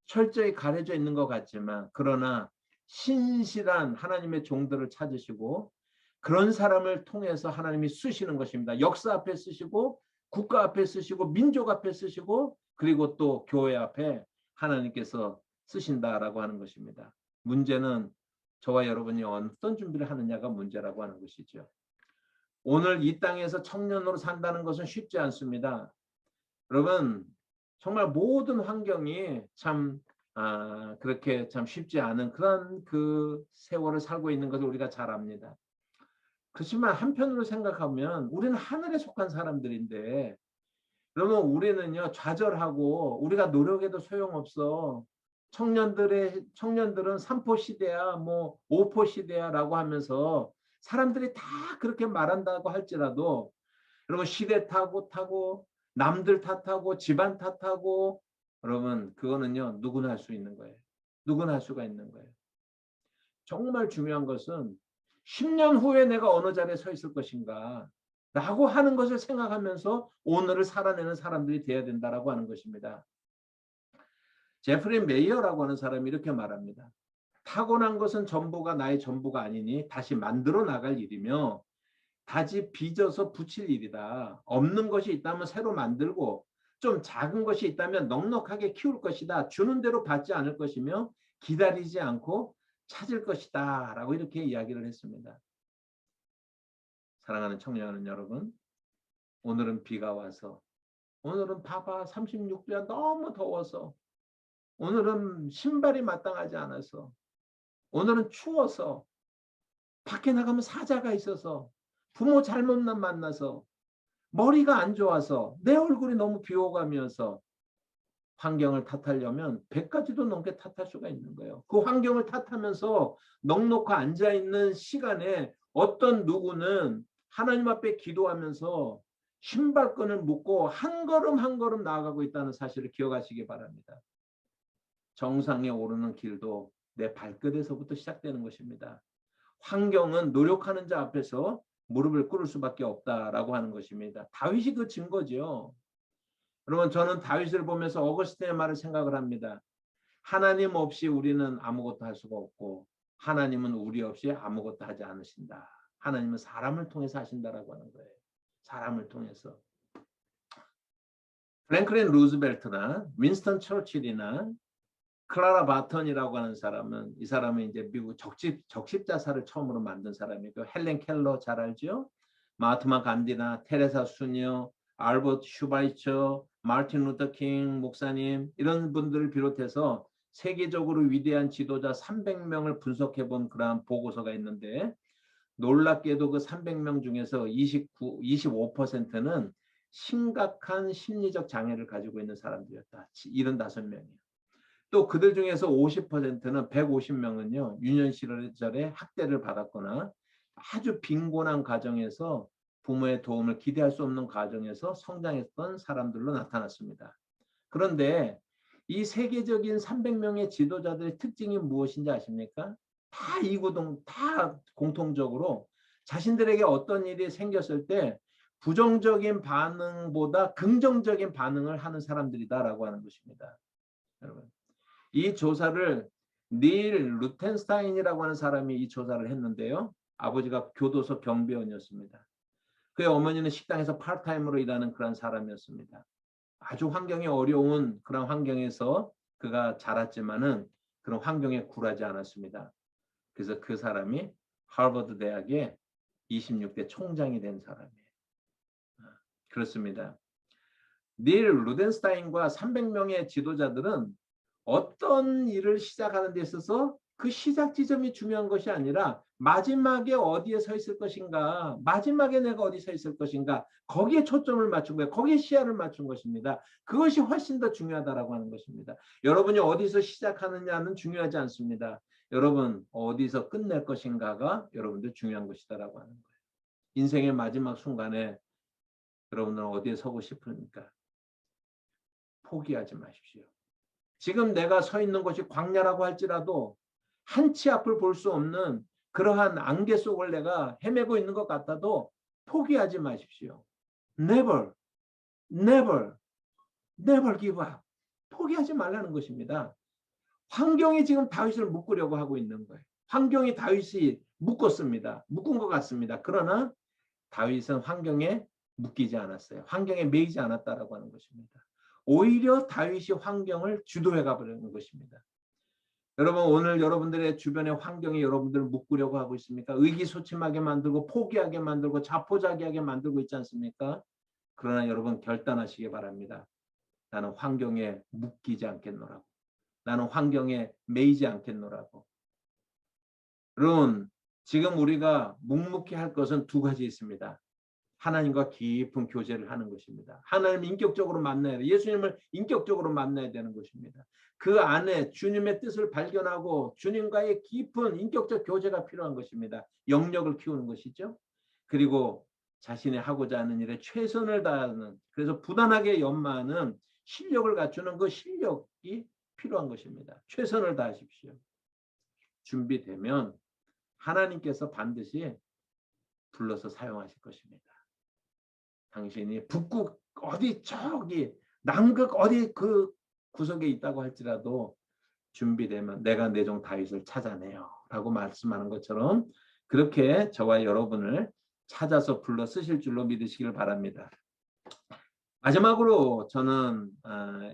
철저히 가려져 있는 것 같지만 그러나 신실한 하나님의 종들을 찾으시고 그런 사람을 통해서 하나님이 쓰시는 것입니다. 역사 앞에 쓰시고 국가 앞에 쓰시고 민족 앞에 쓰시고 그리고 또 교회 앞에 하나님께서 쓰신다라고 하는 것입니다. 문제는 저와 여러분이 어떤 준비를 하느냐가 문제라고 하는 것이죠. 오늘 이 땅에서 청년으로 산다는 것은 쉽지 않습니다. 여러분 정말 모든 환경이 참 그렇게 참 쉽지 않은 그런 그 세월을 살고 있는 것을 우리가 잘 압니다. 그렇지만 한편으로 생각하면 우리는 하늘에 속한 사람들인데 그러면 우리는요 좌절하고 우리가 노력해도 소용없어. 청년들은 3포 시대야 뭐 5포 시대야라고 하면서 사람들이 다 그렇게 말한다고 할지라도 여러분 시대 타고 남들 탓하고 집안 탓하고 여러분 그거는요 누구나 할 수 있는 거예요. 누구나 할 수가 있는 거예요. 정말 중요한 것은 10년 후에 내가 어느 자리에 서 있을 것인가 라고 하는 것을 생각하면서 오늘을 살아내는 사람들이 되어야 된다라고 하는 것입니다. 제프리 메이어라고 하는 사람이 이렇게 말합니다. 타고난 것은 전부가 나의 전부가 아니니 다시 만들어 나갈 일이며 다시 빚어서 붙일 일이다. 없는 것이 있다면 새로 만들고 좀 작은 것이 있다면 넉넉하게 키울 것이다. 주는 대로 받지 않을 것이며 기다리지 않고 찾을 것이다. 라고 이렇게 이야기를 했습니다. 사랑하는 청년은 여러분, 오늘은 비가 와서 오늘은 봐봐 36도야 너무 더워서 오늘은 신발이 마땅하지 않아서 오늘은 추워서 밖에 나가면 사자가 있어서 부모 잘못 만나서 머리가 안 좋아서 내 얼굴이 너무 비호감이어서 환경을 탓하려면 100가지도 넘게 탓할 수가 있는 거예요. 그 환경을 탓하면서 넉넉히 앉아있는 시간에 어떤 누구는 하나님 앞에 기도하면서 신발끈을 묶고 한 걸음 한 걸음 나아가고 있다는 사실을 기억하시기 바랍니다. 정상에 오르는 길도 내 발끝에서부터 시작되는 것입니다. 환경은 노력하는 자 앞에서 무릎을 꿇을 수밖에 없다라고 하는 것입니다. 다윗이 그 증거죠. 여러분 저는 다윗을 보면서 어거스틴의 말을 생각을 합니다. 하나님 없이 우리는 아무것도 할 수가 없고 하나님은 우리 없이 아무것도 하지 않으신다. 하나님은 사람을 통해서 하신다라고 하는 거예요. 사람을 통해서. 프랭클린 루즈벨트나 윈스턴 처칠이나 클라라 바턴이라고 하는 사람은 이 사람은 이제 미국 적십 자사를 처음으로 만든 사람이고 헬렌 켈러 잘 알죠? 마하트마 간디나 테레사 수녀, 알버트 슈바이처, 마르틴 루터 킹 목사님 이런 분들을 비롯해서 세계적으로 위대한 지도자 300명을 분석해 본 그러한 보고서가 있는데 놀랍게도 그 300명 중에서 25%는 심각한 심리적 장애를 가지고 있는 사람들이었다. 75명이요. 또 그들 중에서 50%는 150명은요. 유년 시절에 학대를 받았거나 아주 빈곤한 가정에서 부모의 도움을 기대할 수 없는 가정에서 성장했던 사람들로 나타났습니다. 그런데 이 세계적인 300명의 지도자들의 특징이 무엇인지 아십니까? 다 공통적으로 자신들에게 어떤 일이 생겼을 때 부정적인 반응보다 긍정적인 반응을 하는 사람들이다라고 하는 것입니다. 여러분. 이 조사를 닐 루텐스타인이라고 하는 사람이 이 조사를 했는데요. 아버지가 교도소 경비원이었습니다. 그의 어머니는 식당에서 파트타임으로 일하는 그런 사람이었습니다. 아주 환경이 어려운 그런 환경에서 그가 자랐지만은 그런 환경에 굴하지 않았습니다. 그래서 그 사람이 하버드 대학에 26대 총장이 된 사람이에요. 그렇습니다. 닐 루덴스타인과 300명의 지도자들은 어떤 일을 시작하는 데 있어서 그 시작 지점이 중요한 것이 아니라 마지막에 어디에 서 있을 것인가, 마지막에 내가 어디 서 있을 것인가, 거기에 초점을 맞춘 거예요. 거기에 시야를 맞춘 것입니다. 그것이 훨씬 더 중요하다라고 하는 것입니다. 여러분이 어디서 시작하느냐는 중요하지 않습니다. 여러분 어디서 끝낼 것인가가 여러분들 중요한 것이다라고 하는 거예요. 인생의 마지막 순간에 여러분들은 어디에 서고 싶습니까? 포기하지 마십시오. 지금 내가 서 있는 곳이 광야라고 할지라도 한 치 앞을 볼 수 없는 그러한 안개 속을 내가 헤매고 있는 것 같아도 포기하지 마십시오. Never, never, never give up. 포기하지 말라는 것입니다. 환경이 지금 다윗을 묶으려고 하고 있는 거예요. 환경이 다윗이 묶었습니다. 묶은 것 같습니다. 그러나 다윗은 환경에 묶이지 않았어요. 환경에 매이지 않았다라고 하는 것입니다. 오히려 다윗이 환경을 주도해 가버리는 것입니다. 여러분 오늘 여러분들의 주변의 환경이 여러분들을 묶으려고 하고 있습니까? 의기소침하게 만들고 포기하게 만들고 자포자기하게 만들고 있지 않습니까? 그러나 여러분 결단하시기 바랍니다. 나는 환경에 묶이지 않겠노라고. 나는 환경에 매이지 않겠노라고. 여러분 지금 우리가 묵묵히 할 것은 두 가지 있습니다. 하나님과 깊은 교제를 하는 것입니다. 하나님 인격적으로 만나야 돼요. 예수님을 인격적으로 만나야 되는 것입니다. 그 안에 주님의 뜻을 발견하고 주님과의 깊은 인격적 교제가 필요한 것입니다. 영역을 키우는 것이죠. 그리고 자신이 하고자 하는 일에 최선을 다하는, 그래서 부단하게 연마하는 실력을 갖추는 그 실력이 필요한 것입니다. 최선을 다하십시오. 준비되면 하나님께서 반드시 불러서 사용하실 것입니다. 당신이 북극 어디 저기 남극 어디 그 구석에 있다고 할지라도 준비되면 내가 내 종 다윗을 찾아내요 라고 말씀하는 것처럼 그렇게 저와 여러분을 찾아서 불러 쓰실 줄로 믿으시길 바랍니다. 마지막으로 저는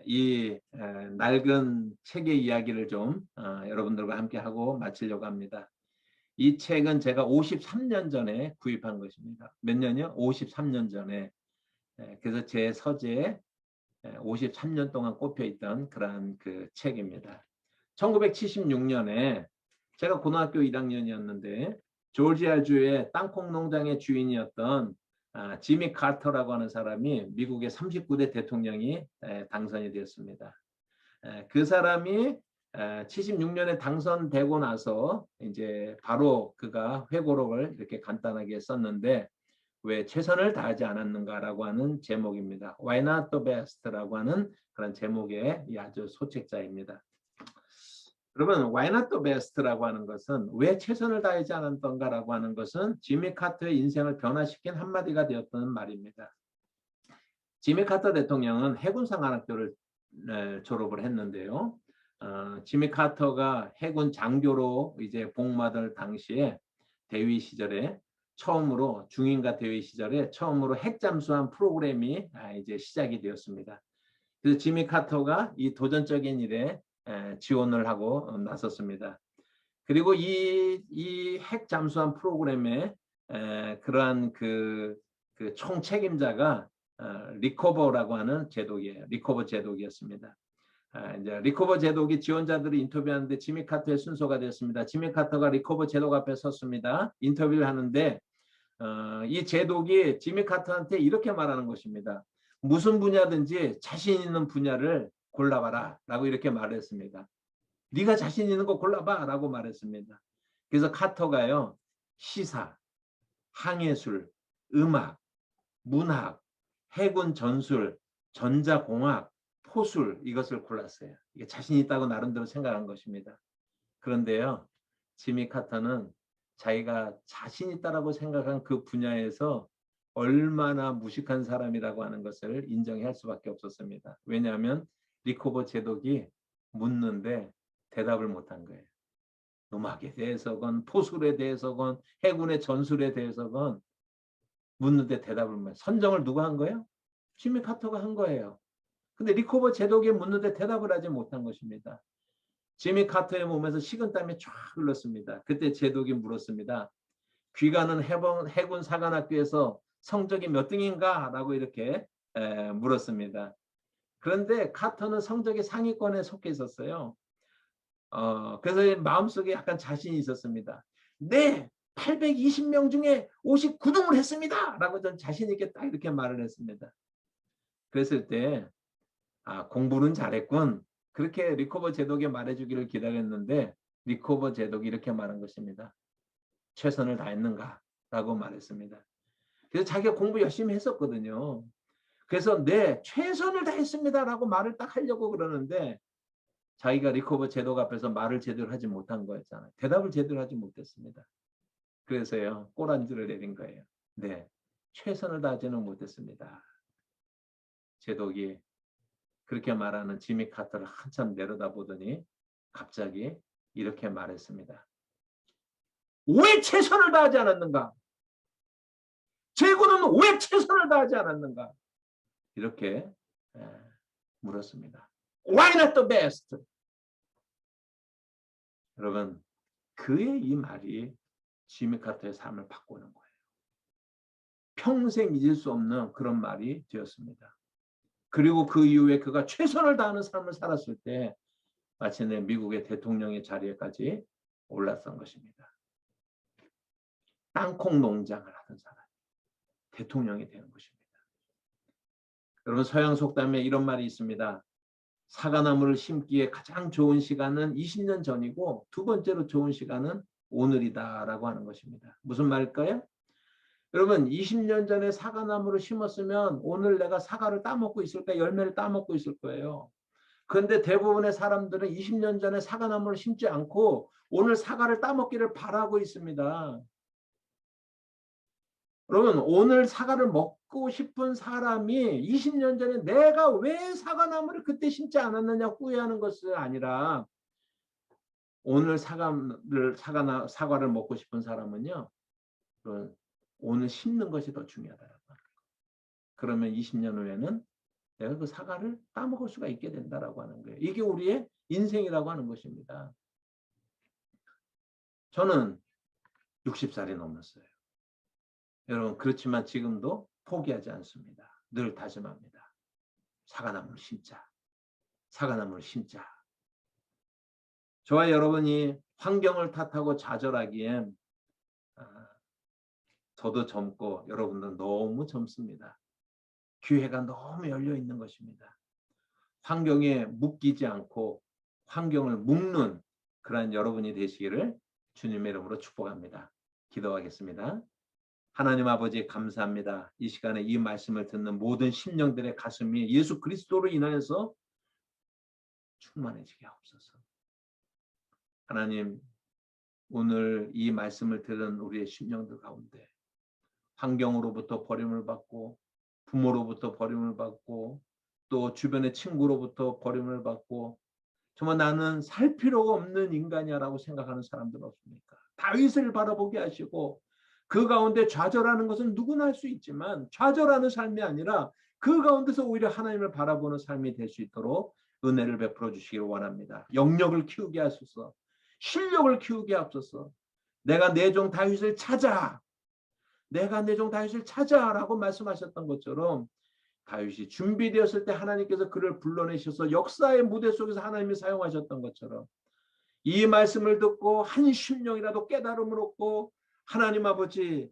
이 낡은 책의 이야기를 좀 여러분들과 함께 하고 마치려고 합니다. 이 책은 제가 53년 전에 구입한 것입니다. 몇 년이요? 53년 전에. 그래서 제 서재에 53년 동안 꼽혀있던 그러한 그 책입니다. 1976년에 제가 고등학교 1학년이었는데 조지아주의 땅콩 농장의 주인이었던 지미 카터라고 하는 사람이 미국의 39대 대통령이 당선이 되었습니다. 그 사람이 76년에 당선되고 나서 이제 바로 그가 회고록을 이렇게 간단하게 썼는데 왜 최선을 다하지 않았는가라고 하는 제목입니다. Why not the best라고 하는 그런 제목의 아주 소책자입니다. 여러분, Why not the best라고 하는 것은 왜 최선을 다하지 않았던가라고 하는 것은 지미 카터의 인생을 변화시킨 한마디가 되었던 말입니다. 지미 카터 대통령은 해군상관학교를 졸업을 했는데요. 지미 카터가 해군 장교로 이제 복무하던 당시에 대위 시절에 처음으로 중인과 대위 시절에 처음으로 핵 잠수함 프로그램이 이제 시작이 되었습니다. 그래서 지미 카터가 이 도전적인 일에 지원을 하고 나섰습니다. 그리고 이 핵 잠수함 프로그램의 그러한 그 총책임자가 리커버라고 하는 제독이에요. 리커버 제독이었습니다. 이제 리커버 제독이 지원자들을 인터뷰하는데 지미 카터의 순서가 되었습니다. 지미 카터가 리커버 제독 앞에 섰습니다. 인터뷰를 하는데 이 제독이 지미 카터한테 이렇게 말하는 것입니다. 무슨 분야든지 자신 있는 분야를 골라봐라 라고 이렇게 말했습니다. 네가 자신 있는 거 골라봐 라고 말했습니다. 그래서 카터가요 시사, 항해술, 음악, 문학, 해군 전술, 전자공학, 포술 이것을 골랐어요. 이게 자신 있다고 나름대로 생각한 것입니다. 그런데요 지미 카터는 자기가 자신 있다라고 생각한 그 분야에서 얼마나 무식한 사람이라고 하는 것을 인정할 수밖에 없었습니다. 왜냐하면 리커버 제독이 묻는데 대답을 못한 거예요. 음악에 대해서건 포술에 대해서건 해군의 전술에 대해서건 묻는데 대답을 못. 선정을 누가 한 거예요? 지미 카터가 한 거예요. 근데 리커버 제독이 묻는데 대답을 하지 못한 것입니다. 지미 카터의 몸에서 식은땀이 쫙 흘렀습니다. 그때 제독이 물었습니다. 귀가는 해군 사관학교에서 성적이 몇 등인가? 라고 이렇게 물었습니다. 그런데 카터는 성적이 상위권에 속해 있었어요. 그래서 마음속에 약간 자신이 있었습니다. 네, 820명 중에 59등을 했습니다. 라고 전 자신 있게 딱 이렇게 말을 했습니다. 그랬을 때 공부는 잘했군. 그렇게 리코버 제독이 말해주기를 기다렸는데 리코버 제독이 이렇게 말한 것입니다. 최선을 다했는가? 라고 말했습니다. 그래서 자기가 공부 열심히 했었거든요. 그래서 네, 최선을 다했습니다. 라고 말을 딱 하려고 그러는데 자기가 리코버 제독 앞에서 말을 제대로 하지 못한 거였잖아요. 대답을 제대로 하지 못했습니다. 그래서요, 꼬란지를 내린 거예요. 네, 최선을 다하지는 못했습니다. 제독이 그렇게 말하는 지미 카터를 한참 내려다보더니 갑자기 이렇게 말했습니다. 왜 최선을 다하지 않았는가? 제군은 왜 최선을 다하지 않았는가? 이렇게 물었습니다. Why not the best? 여러분, 그의 이 말이 지미 카터의 삶을 바꾸는 거예요. 평생 잊을 수 없는 그런 말이 되었습니다. 그리고 그 이후에 그가 최선을 다하는 삶을 살았을 때 마침내 미국의 대통령의 자리에까지 올랐던 것입니다. 땅콩 농장을 하던 사람이 대통령이 되는 것입니다. 여러분, 서양 속담에 이런 말이 있습니다. 사과나무를 심기에 가장 좋은 시간은 20년 전이고 두 번째로 좋은 시간은 오늘이다라고 하는 것입니다. 무슨 말일까요? 여러분, 20년 전에 사과나무를 심었으면 오늘 내가 사과를 따먹고 있을까, 열매를 따먹고 있을 거예요. 그런데 대부분의 사람들은 20년 전에 사과나무를 심지 않고 오늘 사과를 따먹기를 바라고 있습니다. 여러분, 오늘 사과를 먹고 싶은 사람이 20년 전에 내가 왜 사과나무를 그때 심지 않았느냐 후회하는 것이 아니라 오늘 사과를 먹고 싶은 사람은요, 오늘 심는 것이 더 중요하다라고 하는 거예요. 그러면 20년 후에는 내가 그 사과를 따먹을 수가 있게 된다라고 하는 거예요. 이게 우리의 인생이라고 하는 것입니다. 저는 60살이 넘었어요. 여러분, 그렇지만 지금도 포기하지 않습니다. 늘 다짐합니다. 사과나무를 심자. 사과나무를 심자. 저와 여러분이 환경을 탓하고 좌절하기엔 저도 젊고 여러분도 너무 젊습니다. 기회가 너무 열려 있는 것입니다. 환경에 묶이지 않고 환경을 묶는 그러한 여러분이 되시기를 주님의 이름으로 축복합니다. 기도하겠습니다. 하나님 아버지, 감사합니다. 이 시간에 이 말씀을 듣는 모든 심령들의 가슴이 예수 그리스도로 인하여서 충만해지게 하옵소서. 하나님, 오늘 이 말씀을 들은 우리의 심령들 가운데 환경으로부터 버림을 받고 부모로부터 버림을 받고 또 주변의 친구로부터 버림을 받고 정말 나는 살 필요가 없는 인간이야라고 생각하는 사람들 없습니까? 다윗을 바라보게 하시고 그 가운데 좌절하는 것은 누구나 할 수 있지만 좌절하는 삶이 아니라 그 가운데서 오히려 하나님을 바라보는 삶이 될 수 있도록 은혜를 베풀어 주시기를 원합니다. 영역을 키우게 하소서. 실력을 키우게 하소서. 내가 내 종 다윗을 찾아. 내가 내 종 다윗을 찾아라고 말씀하셨던 것처럼 다윗이 준비되었을 때 하나님께서 그를 불러내셔서 역사의 무대 속에서 하나님이 사용하셨던 것처럼 이 말씀을 듣고 한 심령이라도 깨달음을 얻고 하나님 아버지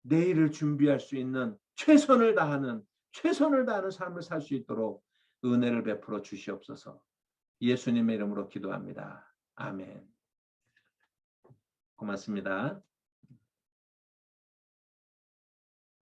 내일을 준비할 수 있는 최선을 다하는 삶을 살 수 있도록 은혜를 베풀어 주시옵소서. 예수님의 이름으로 기도합니다. 아멘. 고맙습니다.